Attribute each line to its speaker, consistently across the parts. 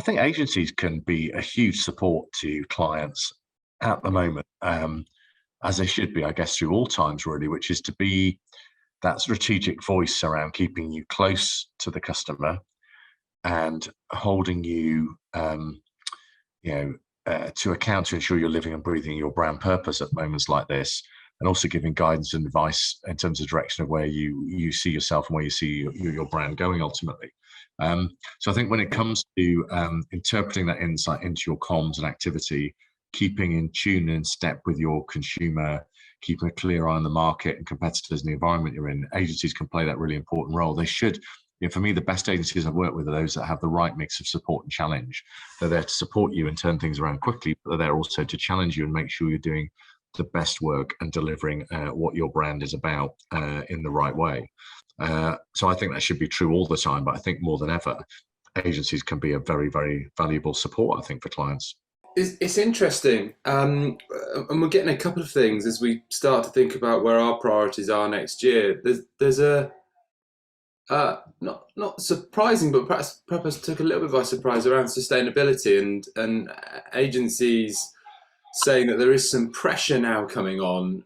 Speaker 1: think agencies can be a huge support to clients at the moment, as they should be, I guess, through all times, really, which is to be that strategic voice around keeping you close to the customer and holding you, to account to ensure you're living and breathing your brand purpose at moments like this, and also giving guidance and advice in terms of direction of where you see yourself and where you see your brand going ultimately. So I think when it comes to interpreting that insight into your comms and activity, keeping in tune and step with your consumer, keeping a clear eye on the market and competitors in the environment you're in, agencies can play that really important role. They should. For me, the best agencies I've worked with are those that have the right mix of support and challenge. They're there to support you and turn things around quickly, but they're there also to challenge you and make sure you're doing the best work and delivering what your brand is about in the right way. So I think that should be true all the time, but I think more than ever, agencies can be a very, very valuable support, I think, for clients.
Speaker 2: It's interesting, and we're getting a couple of things as we start to think about where our priorities are next year. There's a not surprising, but perhaps took a little bit by surprise around sustainability and agencies saying that there is some pressure now coming on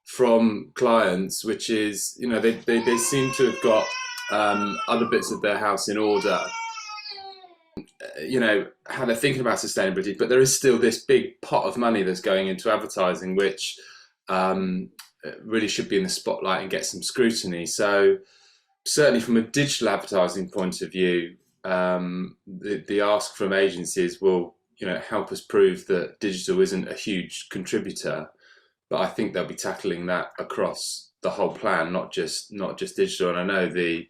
Speaker 2: from clients, which is, they seem to have got other bits of their house in order, how they're thinking about sustainability, but there is still this big pot of money that's going into advertising, which really should be in the spotlight and get some scrutiny. So certainly from a digital advertising point of view, the ask from agencies will help us prove that digital isn't a huge contributor, but I think they'll be tackling that across the whole plan, not just digital. And I know the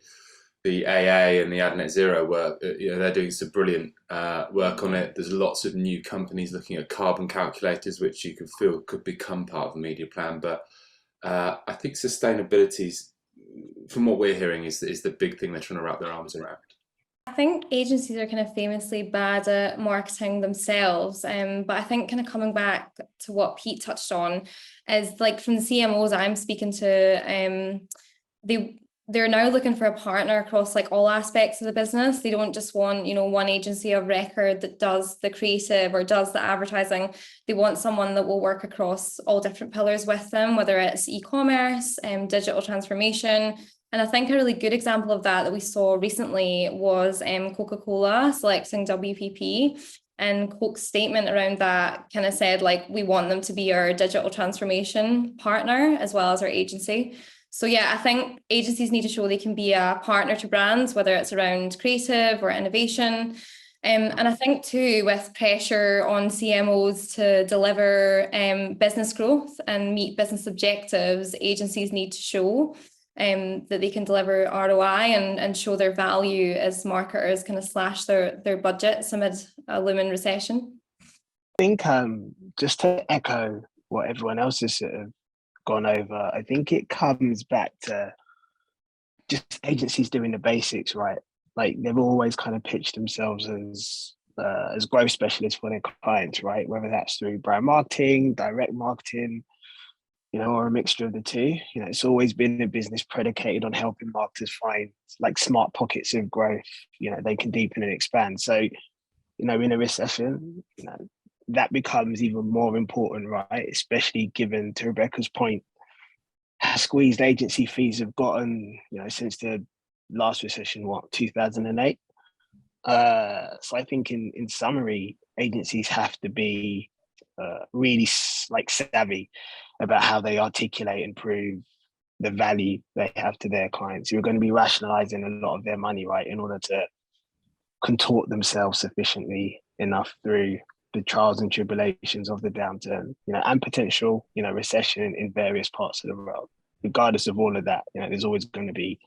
Speaker 2: AA and the Ad Net Zero work, they're doing some brilliant work on it. There's lots of new companies looking at carbon calculators, which you could feel could become part of the media plan. But I think sustainability, from what we're hearing, is the big thing they're trying to wrap their arms around.
Speaker 3: I think agencies are kind of famously bad at marketing themselves, but I think kind of coming back to what Pete touched on is, like, from the CMOs I'm speaking to, they're now looking for a partner across like all aspects of the business. They don't just want, one agency of record that does the creative or does the advertising. They want someone that will work across all different pillars with them, whether it's e-commerce, digital transformation. And I think a really good example of that we saw recently was Coca-Cola selecting WPP, and Coke's statement around that kind of said, like, we want them to be our digital transformation partner as well as our agency. So yeah, I think agencies need to show they can be a partner to brands, whether it's around creative or innovation. And I think too, with pressure on CMOs to deliver business growth and meet business objectives, agencies need to show that they can deliver ROI and show their value as marketers kind of slash their budgets amid a looming recession.
Speaker 4: I think just to echo what everyone else has sort of gone over, I think it comes back to just agencies doing the basics right. Like, they've always kind of pitched themselves as growth specialists for their clients, right? Whether that's through brand marketing, direct marketing, or a mixture of the two. It's always been a business predicated on helping marketers find like smart pockets of growth, they can deepen and expand. So, in a recession, that becomes even more important, right? Especially given, to Rebecca's point, how squeezed agency fees have gotten, since the last recession, 2008? So I think in summary, agencies have to be really savvy about how they articulate and prove the value they have to their clients, who are going to be rationalizing a lot of their money, right, in order to contort themselves sufficiently enough through the trials and tribulations of the downturn, and potential, recession in various parts of the world. Regardless of all of that, there's always going to be,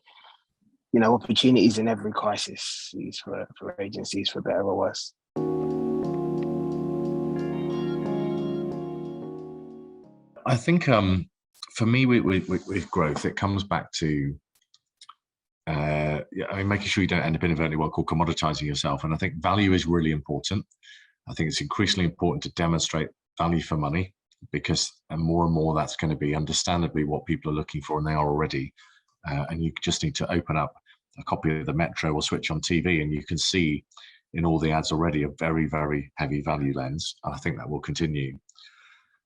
Speaker 4: opportunities in every crisis for agencies, for better or worse.
Speaker 1: I think for me, with growth, it comes back to making sure you don't end up inadvertently what I call commoditizing yourself. And I think value is really important. I think it's increasingly important to demonstrate value for money, because more and more that's going to be understandably what people are looking for, and they are already. And you just need to open up a copy of the Metro or switch on TV, and you can see in all the ads already a very, very heavy value lens, and I think that will continue.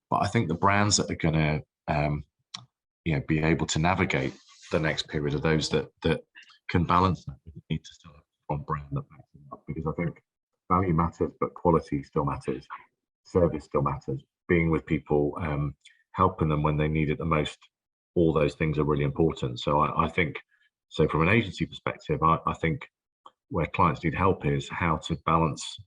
Speaker 1: But I think the brands that are going to be able to navigate the next period are those that can balance that. We need to still have one brand that backs them up, because I think value matters, but quality still matters, service still matters, being with people, helping them when they need it the most. All those things are really important. So I think, so from an agency perspective, I think where clients need help is how to balance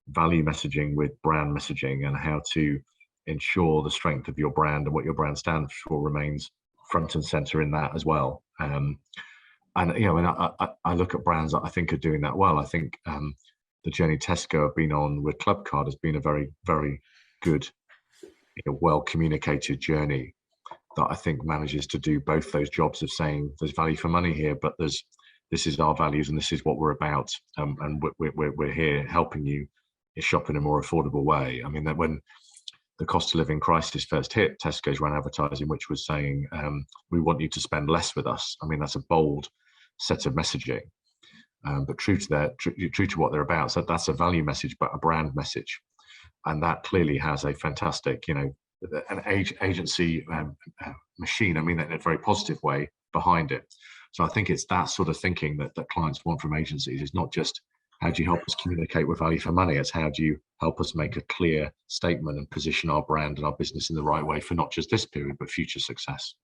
Speaker 1: value messaging with brand messaging, and how to ensure the strength of your brand and what your brand stands for remains front and center in that as well. And I look at brands that I think are doing that well. I think the journey Tesco have been on with Clubcard has been a very, very good, well communicated journey that I think manages to do both those jobs of saying there's value for money here, but this is our values and this is what we're about, and we're here helping you shop in a more affordable way. I mean, that when the cost of living crisis first hit, Tesco's ran advertising which was saying, we want you to spend less with us. I mean, that's a bold set of messaging, but true to what they're about. So that's a value message, but a brand message. And that clearly has a fantastic, an agency machine, I mean that in a very positive way, behind it. So I think it's that sort of thinking that clients want from agencies. It's not just how do you help us communicate with value for money, it's how do you help us make a clear statement and position our brand and our business in the right way for not just this period, but future success.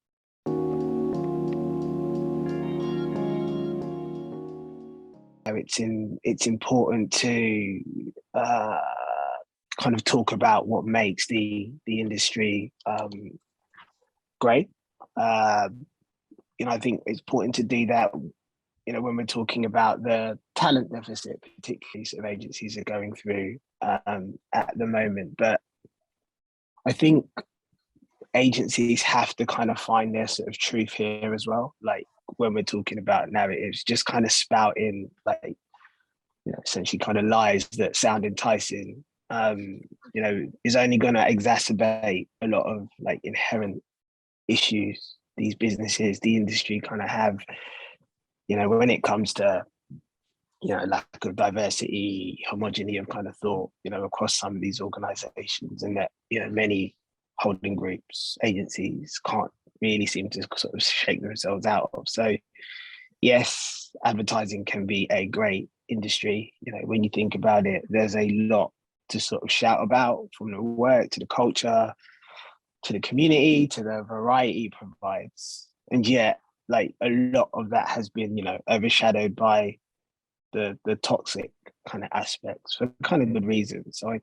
Speaker 4: It's important to kind of talk about what makes the industry great. I think it's important to do that, when we're talking about the talent deficit, particularly sort of agencies are going through at the moment. But I think agencies have to kind of find their sort of truth here as well. Like when we're talking about narratives, just kind of spouting like, essentially kind of lies that sound enticing, is only going to exacerbate a lot of like inherent issues these businesses, the industry kind of have, when it comes to, lack of diversity, homogeneity of kind of thought, across some of these organizations, and that, many holding groups, agencies can't really seem to sort of shake themselves out of. So yes, advertising can be a great industry. When you think about it, there's a lot to sort of shout about, from the work to the culture, to the community, to the variety it provides. And yet, like, a lot of that has been, overshadowed by the toxic kind of aspects for kind of good reasons. So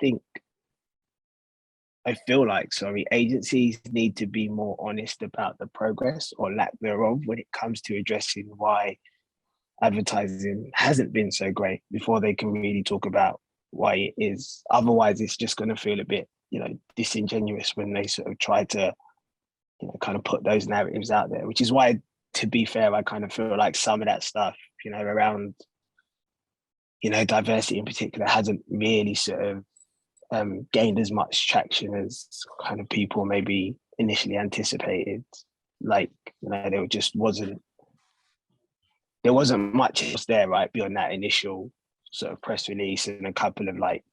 Speaker 4: I feel like, agencies need to be more honest about the progress or lack thereof when it comes to addressing why advertising hasn't been so great before they can really talk about why it is. Otherwise, it's just going to feel a bit, disingenuous when they sort of try to, kind of put those narratives out there, which is why, to be fair, I kind of feel like some of that stuff, around, diversity in particular hasn't really sort of gained as much traction as kind of people maybe initially anticipated. Like, there wasn't much else there, right, beyond that initial sort of press release and a couple of like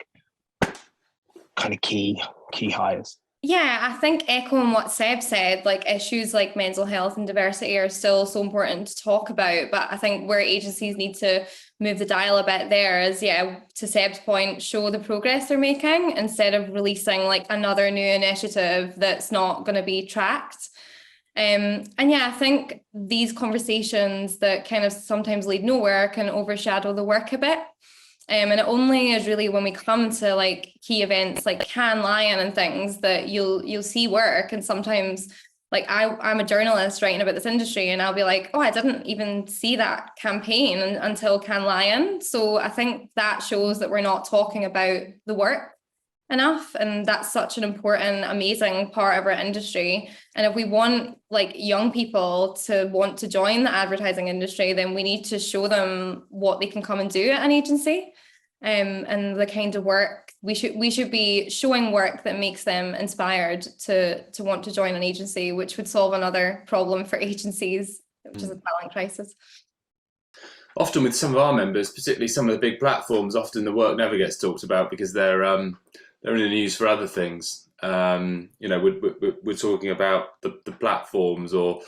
Speaker 4: kind of key hires.
Speaker 3: Yeah, I think echoing what Seb said, like issues like mental health and diversity are still so important to talk about. But I think where agencies need to move the dial a bit there is, to Seb's point, show the progress they're making instead of releasing like another new initiative that's not going to be tracked. I think these conversations that kind of sometimes lead nowhere can overshadow the work a bit. And it only is really when we come to like key events like Cannes Lion and things that you'll see work. And sometimes like I'm a journalist writing about this industry and I'll be like, oh, I didn't even see that campaign until Cannes Lion. So I think that shows that we're not talking about the work enough, and that's such an important, amazing part of our industry. And if we want like young people to want to join the advertising industry, then we need to show them what they can come and do at an agency, and the kind of work we should be showing work that makes them inspired to want to join an agency, which would solve another problem for agencies, which is a talent crisis.
Speaker 2: often with some of our members, particularly some of the big platforms, often the work never gets talked about because they're in the news for other things. We're talking about the platforms or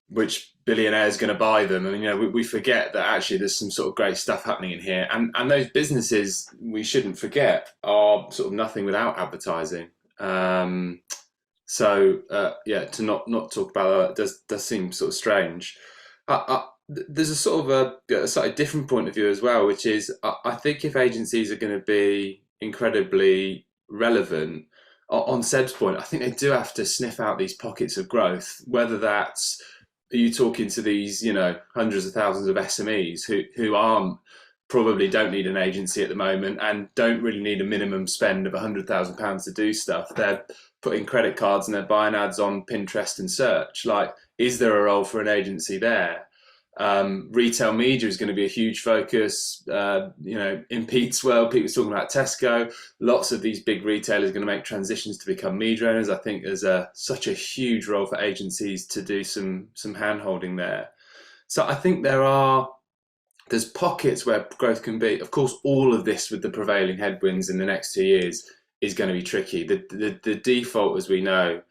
Speaker 2: which billionaire is going to buy them, and we forget that actually there's some sort of great stuff happening in here, and those businesses, we shouldn't forget, are sort of nothing without advertising. To not talk about that does seem sort of strange. There's a sort of a slightly different point of view as well, which is I think if agencies are going to be incredibly relevant, on Seb's point, I think they do have to sniff out these pockets of growth, whether that's, are you talking to these, hundreds of thousands of SMEs who probably don't need an agency at the moment and don't really need a minimum spend of £100,000 to do stuff. They're putting credit cards and they're buying ads on Pinterest and search. Like, is there a role for an agency there? Retail media is going to be a huge focus. In Pete's world, Pete was talking about Tesco. Lots of these big retailers are going to make transitions to become media owners. I think there's such a huge role for agencies to do some hand holding there. So I think there's pockets where growth can be. Of course, all of this with the prevailing headwinds in the next 2 years is going to be tricky. The default, as we know,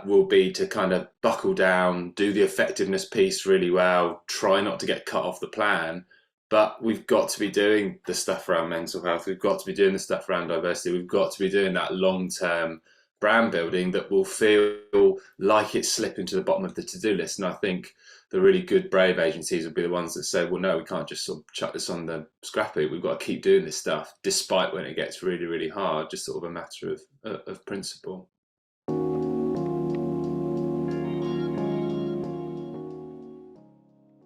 Speaker 2: will be to kind of buckle down, do the effectiveness piece really well, try not to get cut off the plan. But we've got to be doing the stuff around mental health. We've got to be doing the stuff around diversity. We've got to be doing that long-term brand building that will feel like it's slipping to the bottom of the to-do list. And I think the really good, brave agencies will be the ones that say, well, no, we can't just sort of chuck this on the scrap heap. We've got to keep doing this stuff, despite when it gets really, really hard, just sort of a matter of principle.